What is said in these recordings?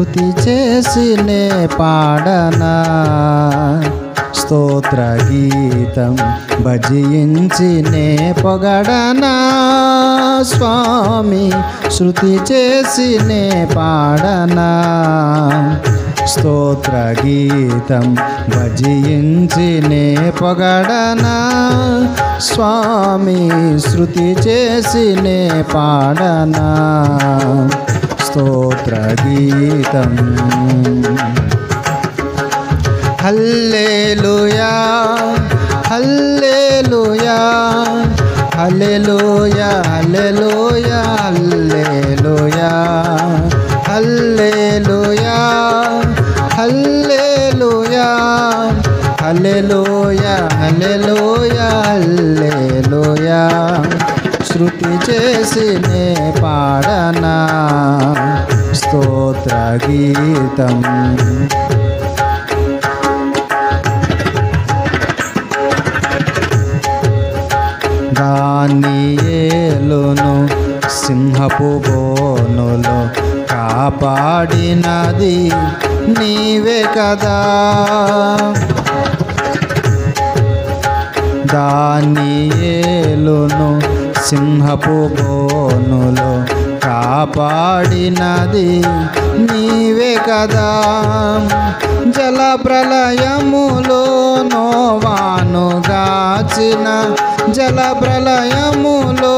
శృతి చేసినే పాడనా స్తోత్ర గీతం భజించినే పొగడనా స్వామి శృతి చేసినే పాడనా స్తోత్ర గీతం భజించినే పొగడనా స్వామి శృతి చేసినే పాడనా స్తోత్ర గీతం హల్లెలూయా హల్లెలూయా హల్లెలూయా హల్లెలూయా హల్లెలూయా హల్లెలూయా హల్లెలూయా హల్లెలూయా హల్లెలూయా శృతి చేసినే పాడనా స్తోత్ర గీతం దానియేలును సింహపు బోనులో కాపాడినది నీవే కదా దానియేలును సింహపు బోనులో కాపాడినది నీవే కదా జల ప్రళయములో నోవాను గాచిన జల ప్రళయములో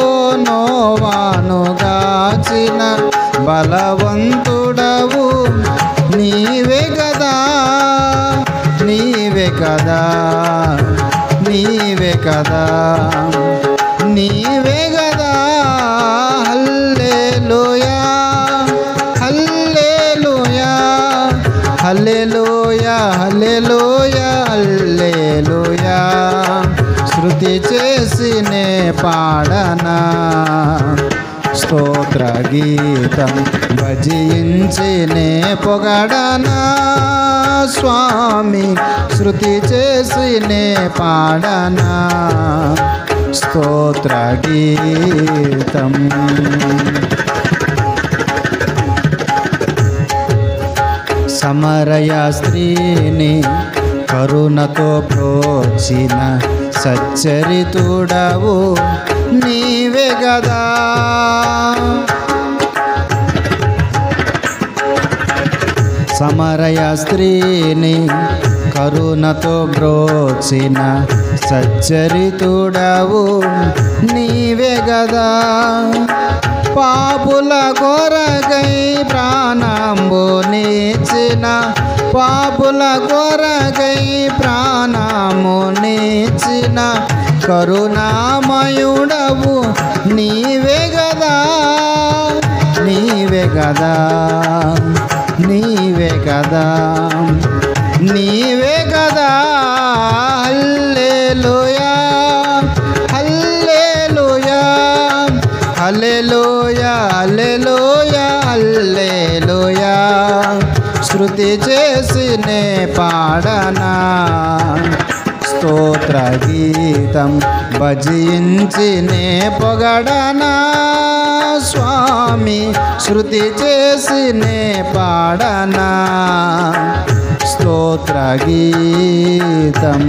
నోవాను గాచిన బలవంతుడవు నీవే కదా నీవే కదా నీవే కదా నీవే కదా హల్లెలూయా హల్లెలూయా హల్లెలూయా హల్లెలూయా హల్లెలూయా శృతి చేసినే పాడనా స్తోత్ర గీతం భజించినే పొగడనా స్వామి శృతి చేసినే పాడనా స్తోత్ర గీతం సమరయ స్త్రీని కరుణతో ప్రోచిన సచ్చరితుడవు నీవే గదా సమరయ స్త్రీని కరుణతో బ్రోచిన సచ్చరితుడవు నీవే గదా పాపుల కొరకై ప్రాణంబు నీచిన పాపుల కొరకై ప్రాణము నీచిన కరుణామయుడవు నీవే గదా నీవే గదా నీవే గదా నీవే గదా హల్లెలూయా హల్లెలూయా హల్లెలూయా హల్లెలూయా హల్లెలూయా శృతి చేసినే పాడనా స్తోత్ర గీతం భజించినే పొగడనా స్వామి శృతి చేసినే పాడనా స్తోత్ర గీతం